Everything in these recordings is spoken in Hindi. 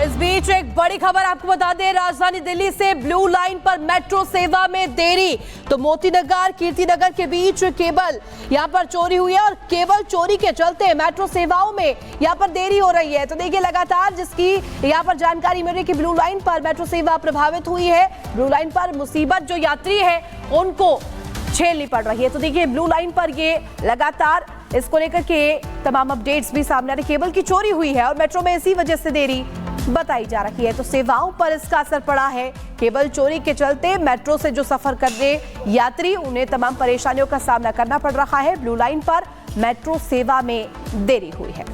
इस बीच एक बड़ी खबर आपको बता दें, राजधानी दिल्ली से ब्लू लाइन पर मेट्रो सेवा में देरी। तो मोती नगर कीर्तिनगर के बीच केबल यहां पर चोरी हुई है और केबल चोरी के चलते मेट्रो सेवाओं में यहां पर देरी हो रही है। तो देखिए लगातार जिसकी यहां पर जानकारी मिल रही है कि ब्लू लाइन पर मेट्रो सेवा प्रभावित हुई है। ब्लू लाइन पर मुसीबत जो यात्री है उनको झेलनी पड़ रही है। तो देखिए ब्लू लाइन पर ये लगातार इसको लेकर के तमाम अपडेट्स भी सामने आ रही। केबल की चोरी हुई है और मेट्रो में इसी वजह से देरी बताई जा रही है। तो सेवाओं पर इसका असर पड़ा है। केबल चोरी के चलते मेट्रो से जो सफर कर रहे यात्री उन्हें तमाम परेशानियों का सामना करना पड़ रहा है। ब्लू लाइन पर मेट्रो सेवा में देरी हुई है।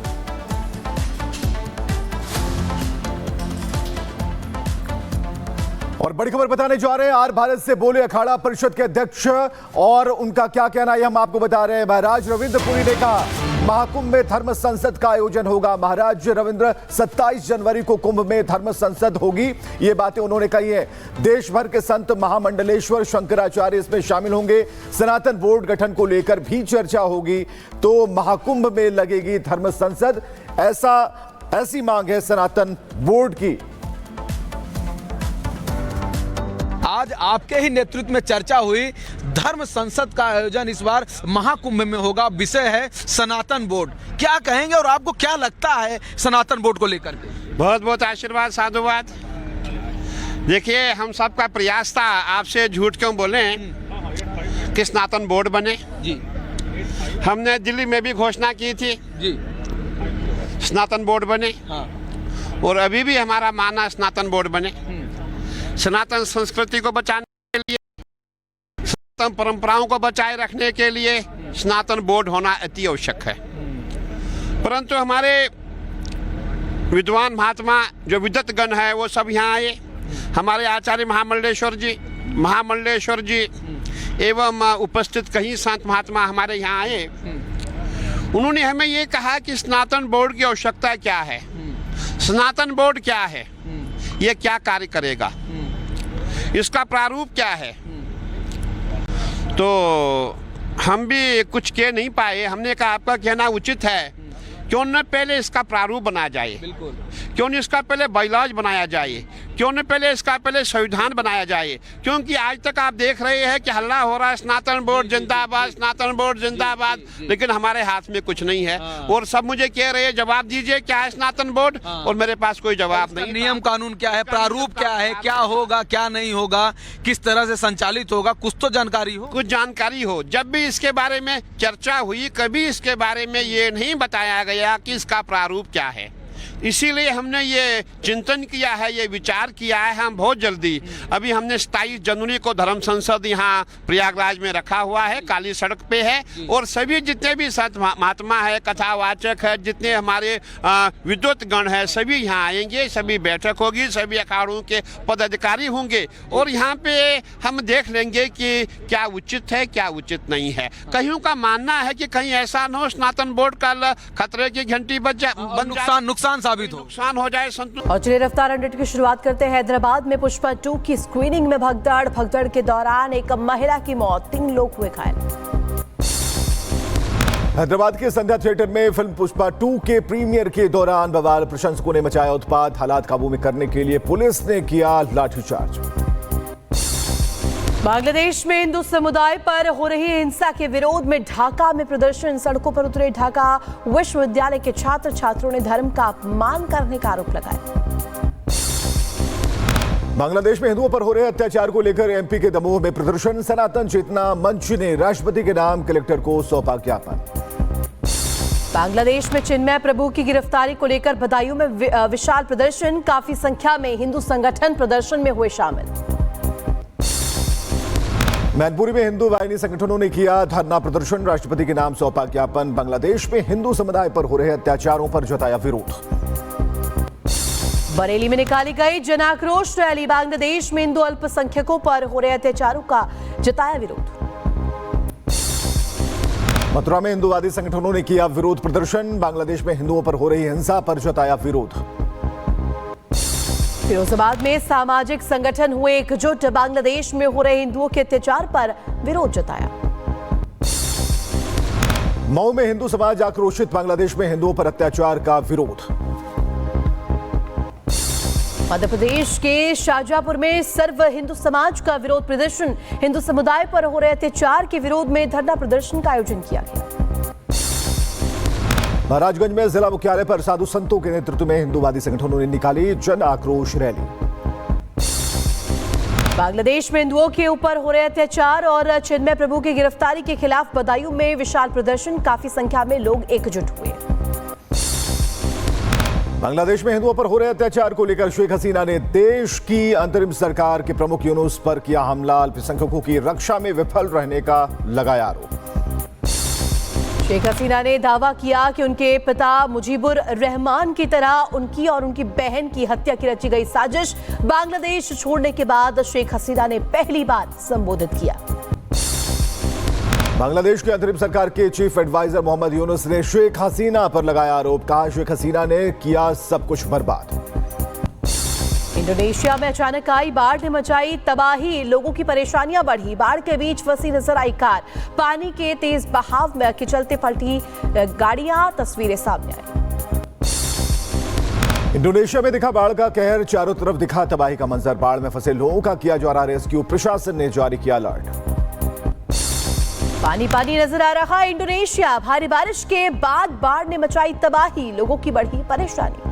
और बड़ी खबर बताने जा रहे हैं, आर भारत से बोले अखाड़ा परिषद के अध्यक्ष और उनका क्या कहना है हम आपको बता रहे हैं। महाराज रविंद्र पुरी ने कहा महाकुंभ में धर्म संसद का आयोजन होगा। महाराज रविंद्र 27 जनवरी को कुंभ में धर्म संसद होगी, ये बातें उन्होंने कही है। देश भर के संत महामंडलेश्वर शंकराचार्य इसमें शामिल होंगे। सनातन बोर्ड गठन को लेकर भी चर्चा होगी। तो महाकुंभ में लगेगी धर्म संसद, ऐसी मांग है सनातन बोर्ड की। आज आपके ही नेतृत्व में चर्चा हुई, धर्म संसद का आयोजन इस बार महाकुंभ में होगा। विषय है सनातन बोर्ड। क्या कहेंगे और आपको क्या लगता है सनातन बोर्ड को लेकर के? बहुत बहुत आशीर्वाद, साधुवाद। देखिए हम सबका प्रयास था, आपसे झूठ क्यों बोले कि सनातन बोर्ड बने जी। हमने दिल्ली में भी घोषणा की थी जी, सनातन बोर्ड बने। हाँ। और अभी भी हमारा मानना सनातन बोर्ड बने। सनातन संस्कृति को बचाने के लिए, सनातन परंपराओं को बचाए रखने के लिए सनातन बोर्ड होना अति आवश्यक है। परंतु हमारे विद्वान महात्मा जो विद्वतगण है वो सब यहाँ आए। हमारे आचार्य महामंडलेश्वर जी एवं उपस्थित कई संत महात्मा हमारे यहाँ आए। उन्होंने हमें ये कहा कि सनातन बोर्ड की आवश्यकता क्या है, सनातन बोर्ड क्या है, ये क्या कार्य करेगा, इसका प्रारूप क्या है। तो हम भी कुछ कह नहीं पाए। हमने कहा आपका कहना उचित है, क्यों न पहले इसका प्रारूप बनाया जाए, बिल्कुल। क्यों न इसका पहले बायलॉज बनाया जाए, क्यों न पहले इसका पहले संविधान बनाया जाए। क्योंकि आज तक आप देख रहे हैं कि हल्ला हो रहा है सनातन बोर्ड जिंदाबाद, सनातन बोर्ड जिंदाबाद, लेकिन हमारे हाथ में कुछ नहीं है। और सब मुझे कह रहे हैं जवाब दीजिए क्या है सनातन बोर्ड, और मेरे पास कोई जवाब नहीं। नियम कानून क्या है, प्रारूप क्या है, क्या होगा क्या नहीं होगा, किस तरह से संचालित होगा, कुछ तो जानकारी हो, कुछ जानकारी हो। जब भी इसके बारे में चर्चा हुई, कभी इसके बारे में ये नहीं बताया गया कि इसका प्रारूप क्या है। इसीलिए हमने ये चिंतन किया है, ये विचार किया है। हम बहुत जल्दी, अभी हमने 27 जनवरी को धर्म संसद यहाँ प्रयागराज में रखा हुआ है, काली सड़क पे है। और सभी जितने भी संत महात्मा है, कथावाचक है, जितने हमारे विद्वत गण है, सभी यहाँ आएंगे, सभी बैठक होगी, सभी अखाड़ों के पदाधिकारी होंगे। और यहाँ पे हम देख लेंगे कि क्या उचित है क्या उचित नहीं है। कईयों का मानना है कि कहीं ऐसा न हो सनातन बोर्ड का खतरे की घंटी नुकसान साबित हो, नुकसान हो जाए। और चलिए रफ्तार अपडेट की शुरुआत करते हैं। हैदराबाद में पुष्पा 2 की स्क्रीनिंग में भगदड़ के दौरान एक महिला की मौत, 3 लोग हुए घायल। हैदराबाद के संध्या थिएटर में फिल्म पुष्पा 2 के प्रीमियर के दौरान बवाल, प्रशंसकों ने मचाया उत्पात। हालात काबू में करने के लिए पुलिस ने किया लाठीचार्ज। बांग्लादेश में हिंदू समुदाय पर हो रही हिंसा के विरोध में ढाका में प्रदर्शन, सड़कों पर उतरे ढाका विश्वविद्यालय के छात्र छात्रों ने धर्म का अपमान करने का आरोप लगाया। बांग्लादेश में हिंदुओं पर हो रहे अत्याचार को लेकर एमपी के दमोह में प्रदर्शन, सनातन चेतना मंच ने राष्ट्रपति के नाम कलेक्टर को सौंपा ज्ञापन। बांग्लादेश में चिन्मय प्रभु की गिरफ्तारी को लेकर बदायूं में विशाल प्रदर्शन, काफी संख्या में हिंदू संगठन प्रदर्शन में हुए शामिल। मैनपुरी में हिंदू वाहिनी संगठनों ने किया धरना प्रदर्शन, राष्ट्रपति के नाम सौंपा ज्ञापन। बांग्लादेश में हिंदू समुदाय पर हो रहे अत्याचारों पर जताया विरोध। बरेली में निकाली गई जन आक्रोश रैली, बांग्लादेश में हिंदू अल्पसंख्यकों पर हो रहे अत्याचारों का जताया विरोध। मथुरा में हिंदूवादी संगठनों ने किया विरोध प्रदर्शन, बांग्लादेश में हिंदुओं पर हो रही हिंसा पर जताया विरोध। फिरोजाबाद में सामाजिक संगठन हुए एकजुट, बांग्लादेश में हो रहे हिंदुओं के अत्याचार पर विरोध जताया। मऊ में हिंदू समाज आक्रोशित, बांग्लादेश में हिंदुओं पर अत्याचार का विरोध। मध्य प्रदेश के शाहजहांपुर में सर्व हिंदू समाज का विरोध प्रदर्शन। हिंदू समुदाय पर हो रहे अत्याचार के विरोध में धरना प्रदर्शन का आयोजन किया गया। महाराजगंज में जिला मुख्यालय पर साधु संतों के नेतृत्व में हिंदूवादी संगठनों ने निकाली जन आक्रोश रैली। बांग्लादेश में हिंदुओं के ऊपर हो रहे अत्याचार और चिन्मय प्रभु की गिरफ्तारी के खिलाफ बदायूं में विशाल प्रदर्शन। काफी संख्या में लोग एकजुट हुए। बांग्लादेश में हिंदुओं पर हो रहे अत्याचार को लेकर शेख हसीना ने देश की अंतरिम सरकार के प्रमुख यूनुस पर किया हमला। अल्पसंख्यकों की रक्षा में विफल रहने का लगाया आरोप। शेख हसीना ने दावा किया कि उनके पिता मुजीबुर रहमान की तरह उनकी और उनकी बहन की हत्या की रची गई साजिश। बांग्लादेश छोड़ने के बाद शेख हसीना ने पहली बार संबोधित किया। बांग्लादेश की अंतरिम सरकार के चीफ एडवाइजर मोहम्मद यूनुस ने शेख हसीना पर लगाया आरोप। कहा शेख हसीना ने किया सब कुछ बर्बाद। इंडोनेशिया में अचानक आई बाढ़ ने मचाई तबाही। लोगों की परेशानियां बढ़ी। बाढ़ के बीच फंसी नजर आई कार। पानी के तेज बहाव में के चलते पलटी गाड़ियां। तस्वीरें सामने आई। इंडोनेशिया में दिखा बाढ़ का कहर। चारों तरफ दिखा तबाही का मंजर। बाढ़ में फंसे लोगों का किया जा रहा रेस्क्यू। प्रशासन ने जारी किया अलर्ट। पानी पानी नजर आ रहा इंडोनेशिया। भारी बारिश के बाद बाढ़ ने मचाई तबाही। लोगों की बढ़ी परेशानी।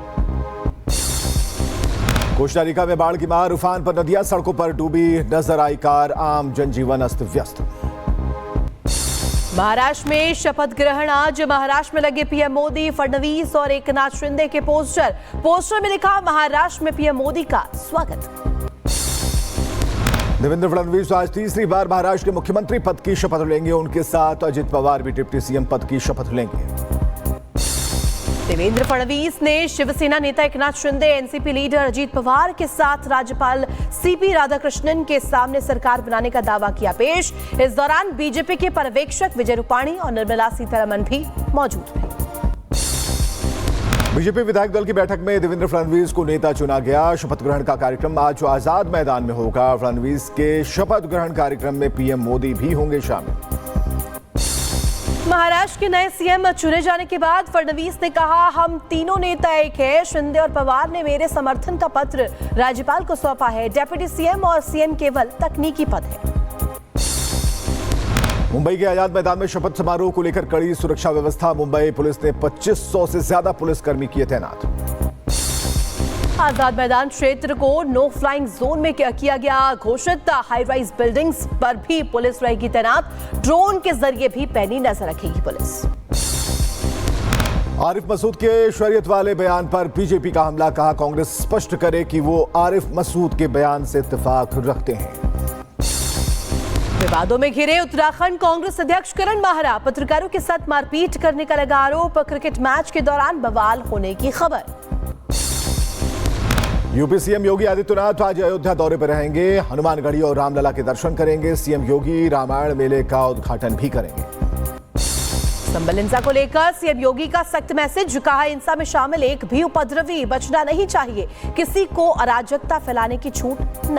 कोस्टारिका में बाढ़ की मार। उफान पर नदियां सड़कों पर डूबी नजर आई कार। आम जनजीवन अस्त व्यस्त। महाराष्ट्र में शपथ ग्रहण आज। महाराष्ट्र में लगे पीएम मोदी, फडणवीस और एकनाथ शिंदे के पोस्टर में लिखा महाराष्ट्र में पीएम मोदी का स्वागत। देवेंद्र फडणवीस आज तीसरी बार महाराष्ट्र के मुख्यमंत्री पद की शपथ लेंगे। उनके साथ अजित पवार भी डिप्टी सीएम पद की शपथ लेंगे। देवेंद्र फडणवीस ने शिवसेना नेता एकनाथ शिंदे, एनसीपी लीडर अजित पवार के साथ राज्यपाल सीपी राधाकृष्णन के सामने सरकार बनाने का दावा किया पेश। इस दौरान बीजेपी के पर्यवेक्षक विजय रूपाणी और निर्मला सीतारमण भी मौजूद रहे। बीजेपी विधायक दल की बैठक में देवेंद्र फडणवीस को नेता चुना गया। शपथ ग्रहण का कार्यक्रम आज आजाद मैदान में होगा। फडणवीस के शपथ ग्रहण कार्यक्रम में पीएम मोदी भी होंगे शामिल। महाराष्ट्र के नए सीएम चुने जाने के बाद फडणवीस ने कहा हम तीनों नेता एक है। शिंदे और पवार ने मेरे समर्थन का पत्र राज्यपाल को सौंपा है। डेप्यूटी सीएम और सीएम केवल तकनीकी पद है। मुंबई के आजाद मैदान में शपथ समारोह को लेकर कड़ी सुरक्षा व्यवस्था। मुंबई पुलिस ने 2500 से ज्यादा पुलिसकर्मी किए तैनात। आजाद मैदान क्षेत्र को नो फ्लाइंग जोन में किया गया घोषित। हाई राइज बिल्डिंग्स पर भी पुलिस रहेगी तैनात। ड्रोन के जरिए भी पैनी नजर रखेगी पुलिस। आरिफ मसूद के शरीयत वाले बयान पर बीजेपी का हमला। कहा कांग्रेस स्पष्ट करे कि वो आरिफ मसूद के बयान से इत्तेफाक रखते हैं। विवादों में घिरे उत्तराखंड कांग्रेस अध्यक्ष करण माहरा। पत्रकारों के साथ मारपीट करने का लगा आरोप। क्रिकेट मैच के दौरान बवाल होने की खबर। यूपी सीएम योगी आदित्यनाथ आज अयोध्या दौरे पर रहेंगे। हनुमानगढ़ी और रामलला के दर्शन करेंगे। सीएम योगी रामायण मेले का उद्घाटन भी करेंगे। संबल हिंसा को लेकर सीएम योगी का सख्त मैसेज। कहा हिंसा में शामिल एक भी उपद्रवी बचना नहीं चाहिए। किसी को अराजकता फैलाने की छूट नहीं।